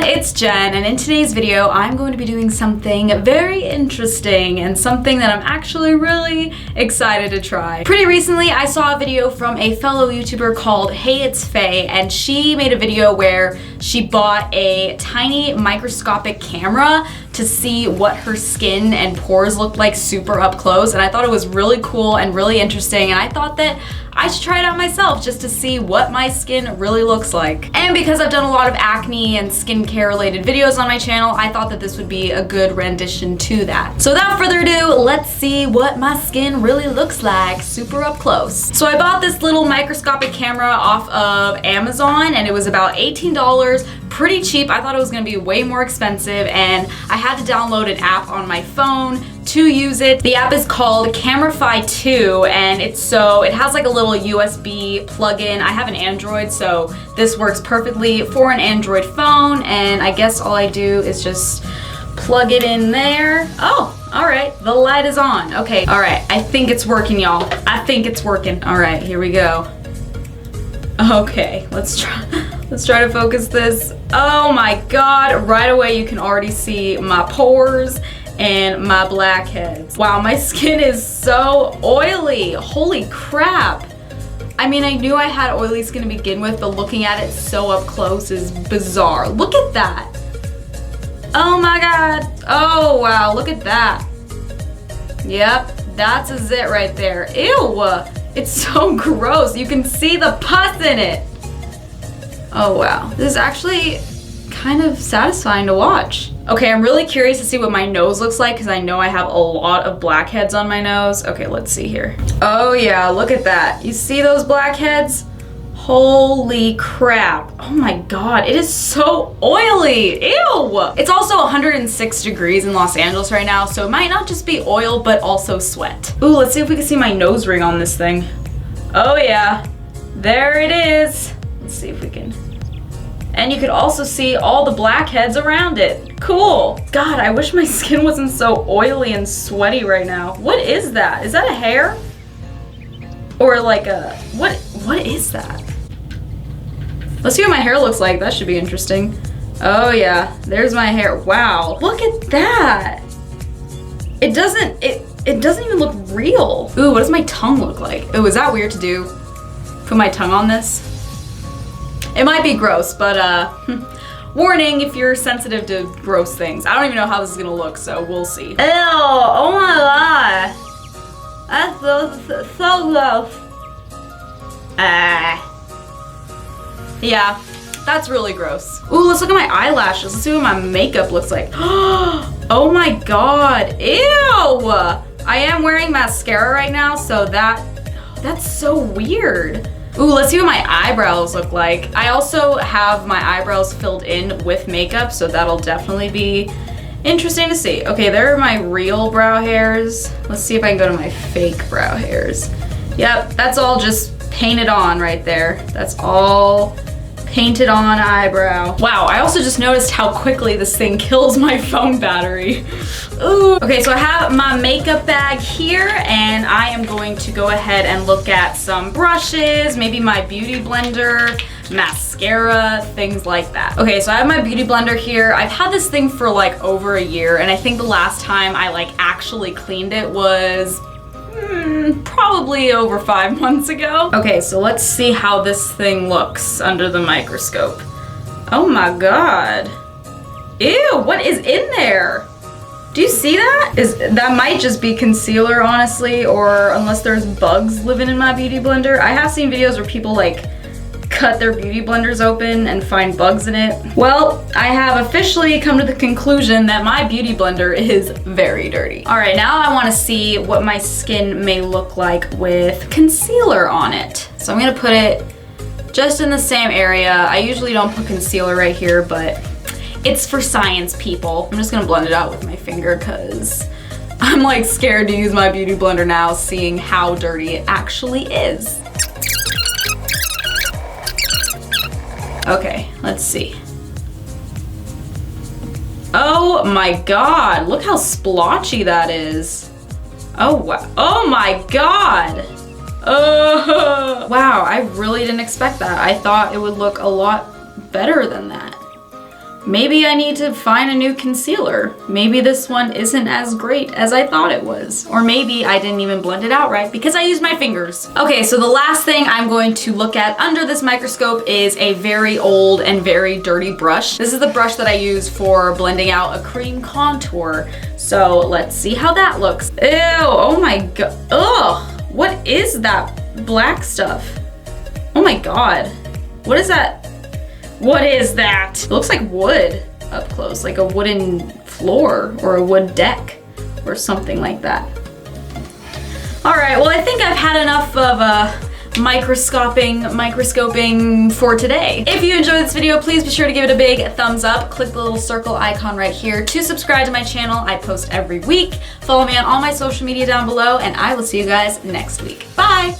everyone, it's Jen, and in today's video I'm going to be doing something very interesting and something that I'm actually really excited to try. Pretty recently I saw a video from a fellow YouTuber called Hey It's Faye, and she made a video where she bought a tiny microscopic camera to see what her skin and pores looked like super up close, and I thought it was really cool and really interesting, and I thought that I should try it out myself just to see what my skin really looks like. And because I've done a lot of acne and skincare related videos on my channel, I thought that this would be a good rendition to that. So without further ado, let's see what my skin really looks like super up close. So I bought this little microscopic camera off of Amazon, and it was about $18. Pretty cheap. I thought it was going to be way more expensive, and I had to download an app on my phone to use it. The app is called Camerify 2, and it has like a little USB plug-in. I have an Android, so this works perfectly for an Android phone, and I guess all I do is just plug it in there. Oh, all right, the light is on. Okay, all right, I think it's working, y'all. I think it's working. All right, here we go. Okay, let's try to focus this. Oh my God, right away you can already see my pores and my blackheads. Wow, my skin is so oily. Holy crap. I mean, I knew I had oily skin to begin with, but looking at it so up close is bizarre. Look at that. Oh my God. Oh wow, look at that. Yep, that's a zit right there. Ew, it's so gross. You can see the pus in it. Oh wow, this is actually kind of satisfying to watch. Okay, I'm really curious to see what my nose looks like because I know I have a lot of blackheads on my nose. Okay, let's see here. Oh yeah, look at that. You see those blackheads? Holy crap. Oh my God, it is so oily. Ew. It's also 106 degrees in Los Angeles right now, so it might not just be oil, but also sweat. Ooh, let's see if we can see my nose ring on this thing. Oh yeah, there it is. Let's see if we can. And you could also see all the blackheads around it. Cool. God, I wish my skin wasn't so oily and sweaty right now. What is that? Is that a hair? Or like a, what is that? Let's see what my hair looks like. That should be interesting. Oh yeah, there's my hair. Wow, look at that. It doesn't even look real. Ooh, what does my tongue look like? Ooh, is that weird to do? Put my tongue on this? It might be gross, but warning if you're sensitive to gross things. I don't even know how this is gonna look, so we'll see. Ew, oh my God. That's so gross. Yeah, that's really gross. Ooh, let's look at my eyelashes. Let's see what my makeup looks like. Oh my God, ew. I am wearing mascara right now, so that's so weird. Ooh, let's see what my eyebrows look like. I also have my eyebrows filled in with makeup, so that'll definitely be interesting to see. Okay, there are my real brow hairs. Let's see if I can go to my fake brow hairs. Yep, that's all just painted on right there. That's all painted on eyebrow. Wow, I also just noticed how quickly this thing kills my phone battery. Ooh. Okay, so I have my makeup bag here, and I am going to go ahead and look at some brushes, maybe my beauty blender, mascara, things like that. Okay, so I have my beauty blender here. I've had this thing for like over a year, and I think the last time I like actually cleaned it was probably over 5 months ago. Okay, so let's see how this thing looks under the microscope. Oh my God. Ew, what is in there? Do you see that? That might just be concealer, honestly, or unless there's bugs living in my beauty blender. I have seen videos where people like cut their beauty blenders open and find bugs in it. Well, I have officially come to the conclusion that my beauty blender is very dirty. All right, now I want to see what my skin may look like with concealer on it. So I'm gonna put it just in the same area. I usually don't put concealer right here, but it's for science, people. I'm just gonna blend it out with my finger because I'm like scared to use my beauty blender now, seeing how dirty it actually is. Okay, let's see. Oh my God, look how splotchy that is. Oh wow, oh my God. Wow, I really didn't expect that. I thought it would look a lot better than that. maybe I need to find a new concealer. Maybe this one isn't as great as I thought it was. Or maybe I didn't even blend it out right because I used my fingers. Okay, so the last thing I'm going to look at under this microscope is a very old and very dirty brush. This is the brush that I use for blending out a cream contour. So let's see how that looks. Ew, oh my god, ugh, what is that black stuff? Oh my god, what is that? What is that? It looks like wood up close, like a wooden floor or a wood deck or something like that. All right, well, I think I've had enough of microscoping for today. If you enjoyed this video, please be sure to give it a big thumbs up. Click the little circle icon right here to subscribe to my channel. I post every week. Follow me on all my social media down below, and I will see you guys next week. Bye!